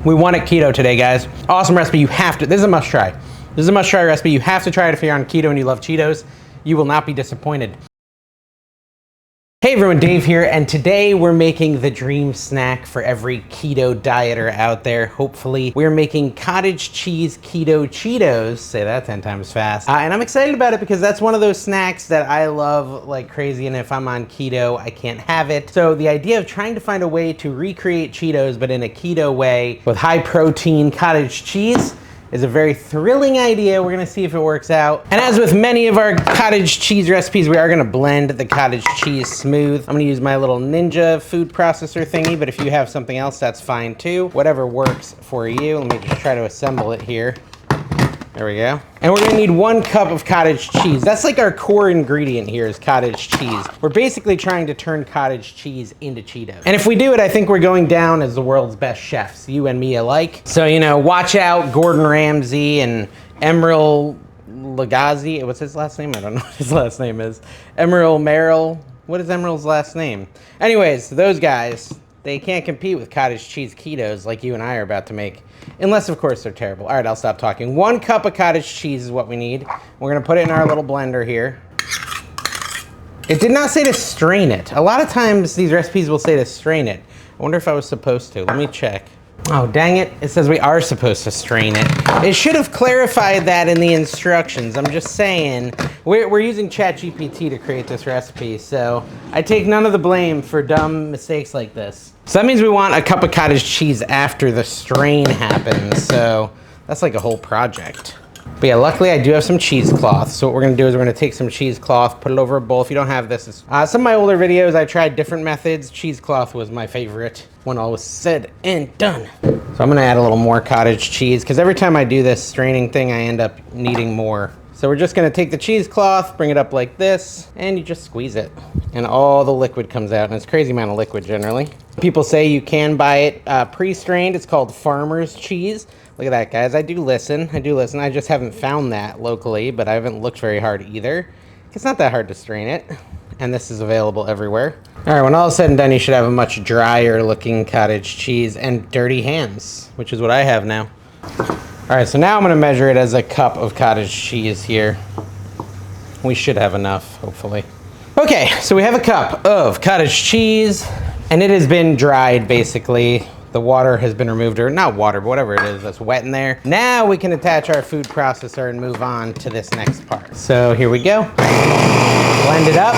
We want it keto today, guys. Awesome recipe. You have to. This is a must try. This is a must try recipe. You have to try it if you're on keto and you love Cheetos. You will not be disappointed. Hey everyone, Dave here, and today we're making the dream snack for every keto dieter out there, hopefully. We're making cottage cheese Keto Cheetos, say that 10 times fast. And I'm excited about it because that's one of those snacks that I love like crazy, and if I'm on keto, I can't have it. So the idea of trying to find a way to recreate Cheetos, but in a keto way with high protein cottage cheese is a very thrilling idea. We're gonna see if it works out. And as with many of our cottage cheese recipes, we are gonna blend the cottage cheese smooth. I'm gonna use my little Ninja food processor thingy, but if you have something else, that's fine too. Whatever works for you. Let me just try to assemble it here. There we go. And we're gonna need 1 cup of cottage cheese. That's like our core ingredient here is cottage cheese. We're basically trying to turn cottage cheese into Cheetos. And if we do it, I think we're going down as the world's best chefs, you and me alike. So, you know, watch out Gordon Ramsay and Emeril Lagasse. What's his last name? I don't know what his last name is. Emeril Merrill. What is Emeril's last name? Anyways, those guys, they can't compete with cottage cheese ketos like you and I are about to make. Unless, of course, they're terrible. All right, I'll stop talking. 1 cup of cottage cheese is what we need. We're gonna put it in our little blender here. It did not say to strain it. A lot of times these recipes will say to strain it. I wonder if I was supposed to. Let me check. Oh, dang it. It says we are supposed to strain it. It should have clarified that in the instructions. I'm just saying. We're using ChatGPT to create this recipe, so I take none of the blame for dumb mistakes like this. So that means we want a cup of cottage cheese after the strain happens, so that's like a whole project. But yeah, luckily I do have some cheesecloth. So what we're gonna do is we're gonna take some cheesecloth, put it over a bowl. If you don't have this, some of my older videos, I tried different methods. Cheesecloth was my favorite when all was said and done. So I'm gonna add a little more cottage cheese because every time I do this straining thing, I end up needing more. So we're just gonna take the cheesecloth, bring it up like this, and you just squeeze it. And all the liquid comes out, and it's a crazy amount of liquid generally. People say you can buy it pre-strained. It's called farmer's cheese. Look at that, guys. I do listen. I just haven't found that locally, but I haven't looked very hard either. It's not that hard to strain it, and this is available everywhere. All right, when all is said and done, you should have a much drier looking cottage cheese and dirty hands, which is what I have now. All right, so now I'm gonna measure it as a cup of cottage cheese here. We should have enough, hopefully. Okay, so we have a cup of cottage cheese, and it has been dried, basically. The water has been removed, or not water, but whatever it is that's wet in there. Now we can attach our food processor and move on to this next part. So here we go. Blend it up.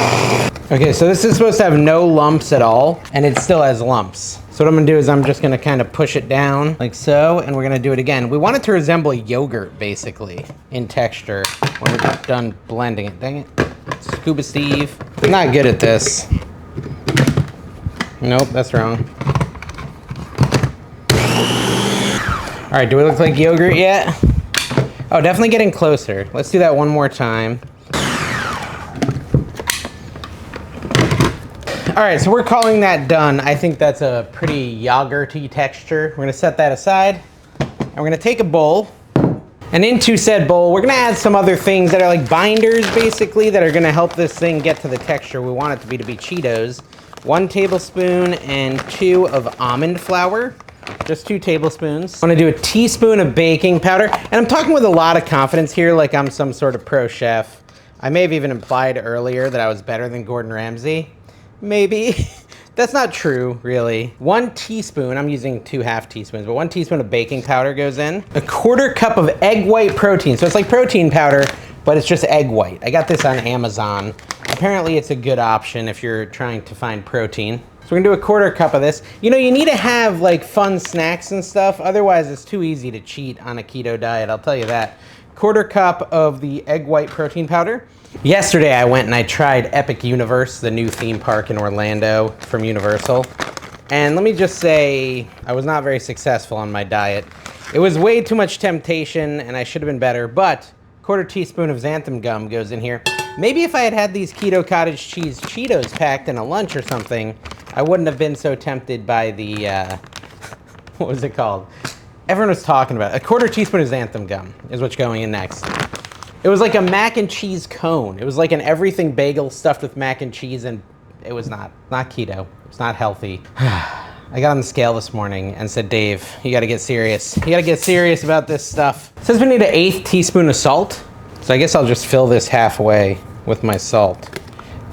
Okay, so this is supposed to have no lumps at all, and it still has lumps. So what I'm gonna do is I'm just gonna kind of push it down like so, and we're gonna do it again. We want it to resemble yogurt, basically, in texture when we're done blending it. Dang it. Scuba Steve. I'm not good at this. Nope, that's wrong. All right, do we look like yogurt yet? Oh, definitely getting closer. Let's do that one more time. All right, so we're calling that done. I think that's a pretty yogurty texture. We're gonna set that aside, and we're gonna take a bowl, and into said bowl, we're gonna add some other things that are like binders, basically, that are gonna help this thing get to the texture we want it to be Cheetos. 1 tablespoon and 2 of almond flour. Just 2 tablespoons. I'm gonna do a teaspoon of baking powder. And I'm talking with a lot of confidence here, like I'm some sort of pro chef. I may have even implied earlier that I was better than Gordon Ramsay. Maybe. That's not true, really. 1 teaspoon, I'm using 2 half teaspoons, but 1 teaspoon of baking powder goes in. 1/4 cup of egg white protein. So it's like protein powder, but it's just egg white. I got this on Amazon. Apparently it's a good option if you're trying to find protein. So we're gonna do 1/4 cup of this. You know, you need to have like fun snacks and stuff. Otherwise it's too easy to cheat on a keto diet, I'll tell you that. 1/4 cup of the egg white protein powder. Yesterday I went and I tried Epic Universe, the new theme park in Orlando from Universal. And let me just say, I was not very successful on my diet. It was way too much temptation and I should have been better, but 1/4 teaspoon of xanthan gum goes in here. Maybe if I had had these keto cottage cheese Cheetos packed in a lunch or something, I wouldn't have been so tempted by the, what was it called? Everyone was talking about it. 1/4 teaspoon of xanthan gum is what's going in next. It was like a mac and cheese cone. It was like an everything bagel stuffed with mac and cheese, and it was not keto. It's not healthy. I got on the scale this morning and said, Dave, you gotta get serious. You gotta get serious about this stuff. It says we need an 1/8 teaspoon of salt. So I guess I'll just fill this halfway with my salt.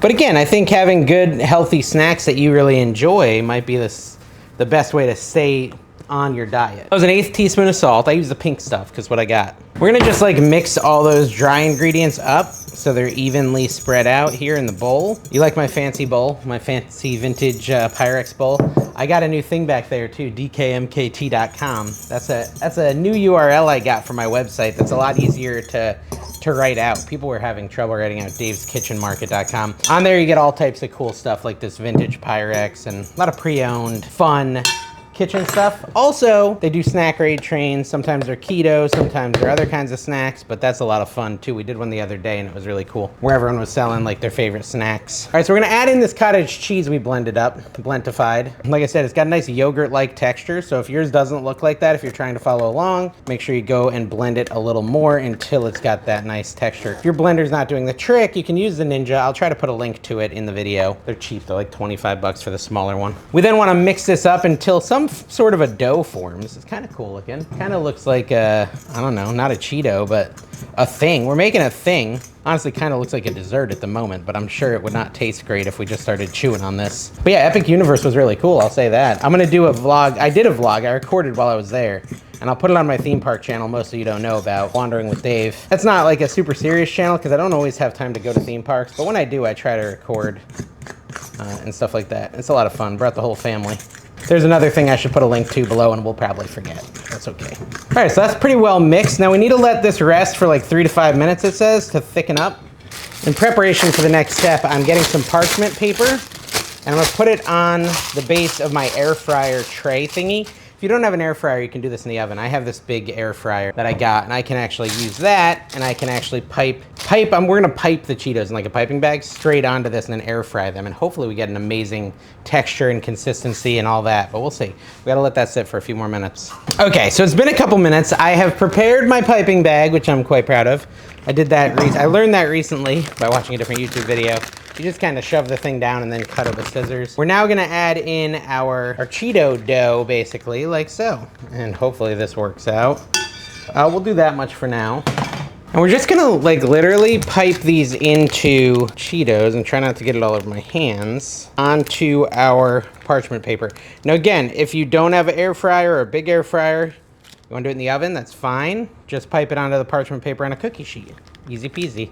But again, I think having good, healthy snacks that you really enjoy might be the best way to stay on your diet. That was an 1/8 teaspoon of salt. I use the pink stuff because what I got. We're gonna just like mix all those dry ingredients up so they're evenly spread out here in the bowl. You like my fancy bowl, my fancy vintage Pyrex bowl? I got a new thing back there too, dkmkt.com. That's a new URL I got for my website that's a lot easier to write out. People were having trouble writing out daveskitchenmarket.com. On there you get all types of cool stuff like this vintage Pyrex and a lot of pre-owned, fun kitchen stuff. Also, they do snack raid trains. Sometimes they're keto, sometimes they're other kinds of snacks, but that's a lot of fun too. We did one the other day and it was really cool, where everyone was selling like their favorite snacks. All right, so we're gonna add in this cottage cheese we blended up, blentified. Like I said, it's got a nice yogurt-like texture, so if yours doesn't look like that, if you're trying to follow along, make sure you go and blend it a little more until it's got that nice texture. If your blender's not doing the trick, you can use the Ninja. I'll try to put a link to it in the video. They're cheap, they're like 25 bucks for the smaller one. We then wanna mix this up until some sort of a dough forms. It's kind of cool looking. Kind of looks like a, I don't know, not a Cheeto, but a thing. We're making a thing. Honestly, kind of looks like a dessert at the moment, but I'm sure it would not taste great if we just started chewing on this. But yeah, Epic Universe was really cool, I'll say that. I'm gonna do a vlog. I did a vlog, I recorded while I was there, and I'll put it on my theme park channel most of you don't know about, Wandering with Dave. That's not like a super serious channel because I don't always have time to go to theme parks, but when I do, I try to record and stuff like that. It's a lot of fun, brought the whole family. There's another thing I should put a link to below and we'll probably forget. That's okay. All right, so that's pretty well mixed. Now we need to let this rest for like 3 to 5 minutes, it says, to thicken up. In preparation for the next step, I'm getting some parchment paper and I'm gonna put it on the base of my air fryer tray thingy. If you don't have an air fryer, you can do this in the oven. I have this big air fryer that I got, and I can actually use that, and I can actually we're gonna pipe the Cheetos in like a piping bag straight onto this and then air fry them, and hopefully we get an amazing texture and consistency and all that, but we'll see. We gotta let that sit for a few more minutes. Okay, so it's been a couple minutes. I have prepared my piping bag, which I'm quite proud of. I learned that recently by watching a different YouTube video. You just kind of shove the thing down and then cut it with scissors. We're now gonna add in our Cheeto dough, basically, like so. And hopefully this works out. We'll do that much for now. And we're just gonna like literally pipe these into Cheetos and try not to get it all over my hands onto our parchment paper. Now again, if you don't have an air fryer or a big air fryer, you wanna do it in the oven, that's fine. Just pipe it onto the parchment paper on a cookie sheet. Easy peasy.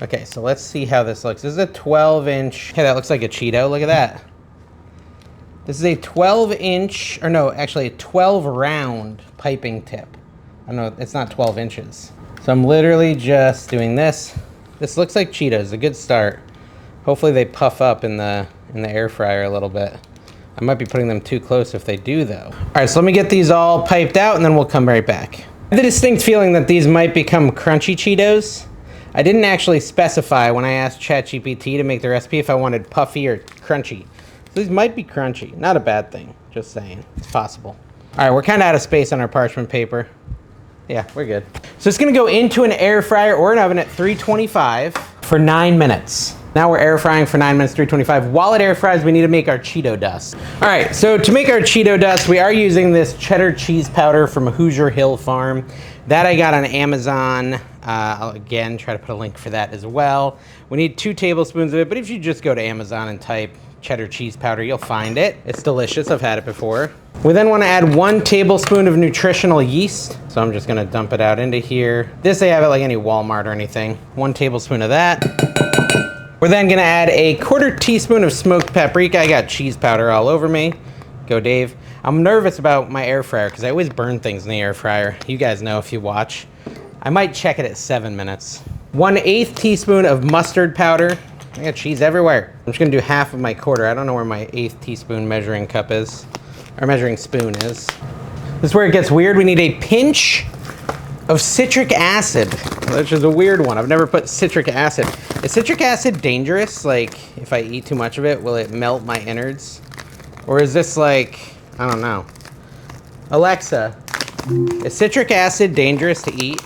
Okay, so let's see how this looks. This is a 12-inch. Hey, that looks like a Cheeto. Look at that. This is a 12-inch, or no, actually a 12-round piping tip. I don't know, it's not 12 inches. So I'm literally just doing this. This looks like Cheetos, a good start. Hopefully they puff up in the air fryer a little bit. I might be putting them too close if they do, though. All right, so let me get these all piped out, and then we'll come right back. I have the distinct feeling that these might become crunchy Cheetos. I didn't actually specify when I asked ChatGPT to make the recipe if I wanted puffy or crunchy. So these might be crunchy. Not a bad thing, just saying. It's possible. All right, we're kind of out of space on our parchment paper. Yeah, we're good. So it's gonna go into an air fryer or an oven at 325 for 9 minutes. Now we're air frying for 9 minutes, 325. While it air fries, we need to make our Cheeto dust. All right, so to make our Cheeto dust, we are using this cheddar cheese powder from Hoosier Hill Farm. That I got on Amazon. I'll again try to put a link for that as well. We need 2 tablespoons of it, but if you just go to Amazon and type cheddar cheese powder, you'll find it. It's delicious, I've had it before. We then wanna add 1 tablespoon of nutritional yeast. So I'm just gonna dump it out into here. This they have at like any Walmart or anything. 1 tablespoon of that. We're then gonna add a 1/4 teaspoon of smoked paprika. I got cheese powder all over me. Go Dave. I'm nervous about my air fryer because I always burn things in the air fryer. You guys know if you watch. I might check it at 7 minutes. 1/8 teaspoon of mustard powder. I got cheese everywhere. I'm just gonna do half of my 1/4. I don't know where my 1/8 teaspoon measuring cup is, or measuring spoon is. This is where it gets weird. We need a pinch of citric acid, which is a weird one. I've never put citric acid. Is citric acid dangerous? Like, if I eat too much of it, will it melt my innards? Or is this like, I don't know. Alexa, is citric acid dangerous to eat?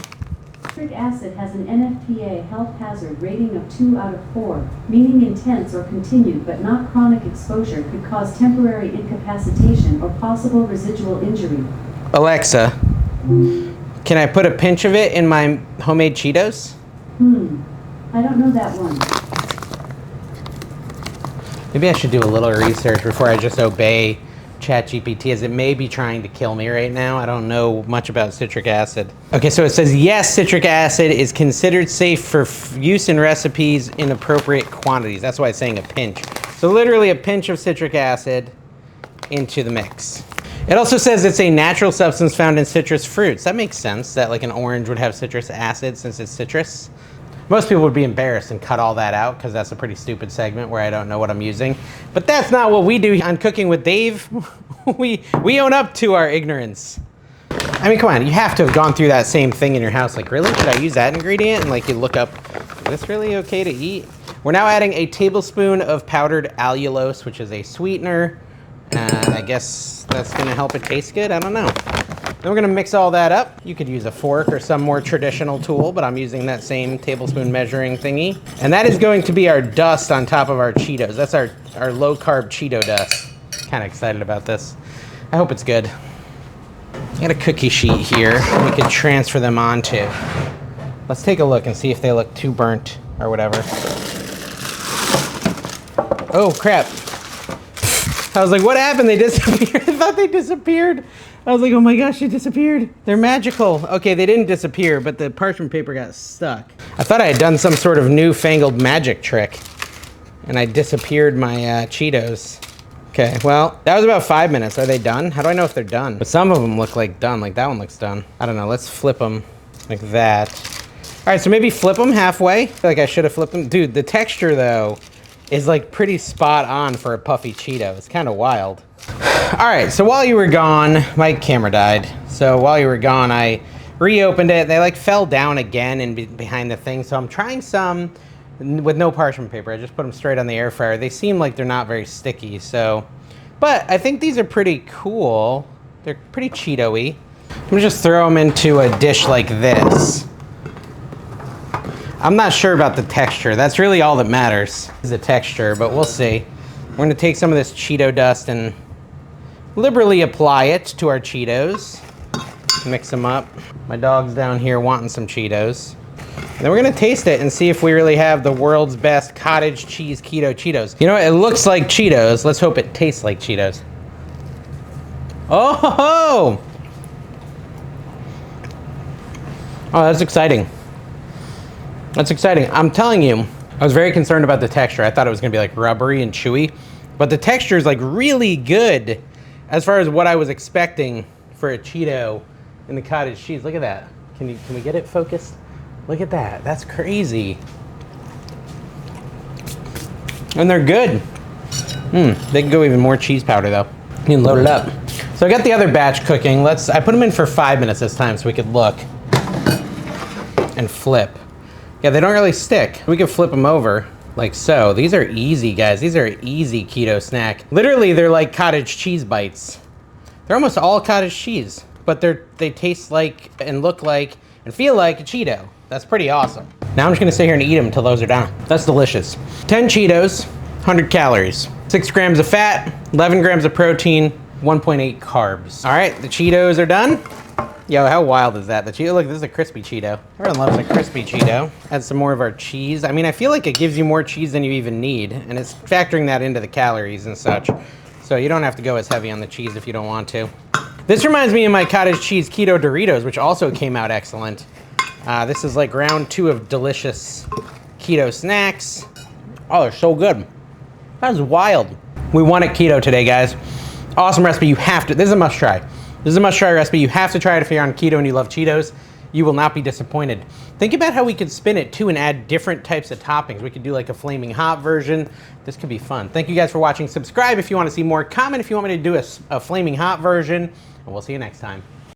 Citric acid has an NFPA health hazard rating of 2 out of 4, meaning intense or continued but not chronic exposure could cause temporary incapacitation or possible residual injury. Alexa, can I put a pinch of it in my homemade Cheetos? I don't know that one. Maybe I should do a little research before I just obey ChatGPT, as it may be trying to kill me right now. I don't know much about citric acid. Okay, so it says, yes, citric acid is considered safe for use in recipes in appropriate quantities. That's why it's saying a pinch. So literally a pinch of citric acid into the mix. It also says it's a natural substance found in citrus fruits. That makes sense, that like an orange would have citrus acid since it's citrus. Most people would be embarrassed and cut all that out because that's a pretty stupid segment where I don't know what I'm using. But that's not what we do on Cooking with Dave. we own up to our ignorance. I mean, come on, you have to have gone through that same thing in your house. Like, really? Should I use that ingredient? And like you look up, is this really okay to eat? We're now adding a tablespoon of powdered allulose, which is a sweetener. I guess that's gonna help it taste good. I don't know. Then we're gonna mix all that up. You could use a fork or some more traditional tool, but I'm using that same tablespoon measuring thingy. And that is going to be our dust on top of our Cheetos. That's our low carb Cheeto dust. Kind of excited about this. I hope it's good. I got a cookie sheet here we could transfer them onto. Let's take a look and see if they look too burnt or whatever. Oh crap. I was like, what happened? They disappeared. I thought they disappeared. I was like, oh my gosh, they disappeared. They're magical. Okay, they didn't disappear, but the parchment paper got stuck. I thought I had done some sort of newfangled magic trick, and I disappeared my Cheetos. Okay, well, that was about 5 minutes. Are they done? How do I know if they're done? But some of them look like done, like that one looks done. I don't know, let's flip them like that. All right, so maybe flip them halfway. I feel like I should have flipped them. Dude, the texture though is like pretty spot on for a puffy Cheeto. It's kind of wild. All right, so while you were gone, my camera died. So while you were gone, I reopened it. They like fell down again and behind the thing. So I'm trying some with no parchment paper. I just put them straight on the air fryer. They seem like they're not very sticky, so. But I think these are pretty cool. They're pretty Cheeto-y. I'm gonna just throw them into a dish like this. I'm not sure about the texture. That's really all that matters, is the texture, but we'll see. We're gonna take some of this Cheeto dust and liberally apply it to our Cheetos. Mix them up. My dog's down here wanting some Cheetos. And then we're gonna taste it and see if we really have the world's best cottage cheese keto Cheetos. You know what, it looks like Cheetos. Let's hope it tastes like Cheetos. Oh, that's exciting. That's exciting. I'm telling you, I was very concerned about the texture. I thought it was gonna be like rubbery and chewy, but the texture is like really good as far as what I was expecting for a Cheeto in the cottage cheese. Look at that. Can we get it focused? Look at that. That's crazy. And they're good. They can go even more cheese powder though. You can load it up. So I got the other batch cooking. I put them in for 5 minutes this time so we could look and flip. Yeah, they don't really stick. We can flip them over like so. These are easy, guys. These are easy keto snack. Literally, they're like cottage cheese bites. They're almost all cottage cheese, but they taste like and look like and feel like a Cheeto. That's pretty awesome. Now I'm just gonna sit here and eat them until those are done. That's delicious. 10 Cheetos, 100 calories, 6 grams of fat, 11 grams of protein, 1.8 carbs. All right, the Cheetos are done. Yo, how wild is that? The Cheeto, look, this is a crispy Cheeto. Everyone loves a crispy Cheeto. Add some more of our cheese. I mean, I feel like it gives you more cheese than you even need, and it's factoring that into the calories and such. So you don't have to go as heavy on the cheese if you don't want to. This reminds me of my cottage cheese keto Doritos, which also came out excellent. This is like round 2 of delicious keto snacks. Oh, they're so good. That is wild. We want it keto today, guys. Awesome recipe. You have to. This is a must try. This is a must try recipe. You have to try it if you're on keto and you love Cheetos. You will not be disappointed. Think about how we could spin it too and add different types of toppings. We could do like a flaming hot version. This could be fun. Thank you guys for watching. Subscribe if you want to see more. Comment if you want me to do a flaming hot version. And we'll see you next time.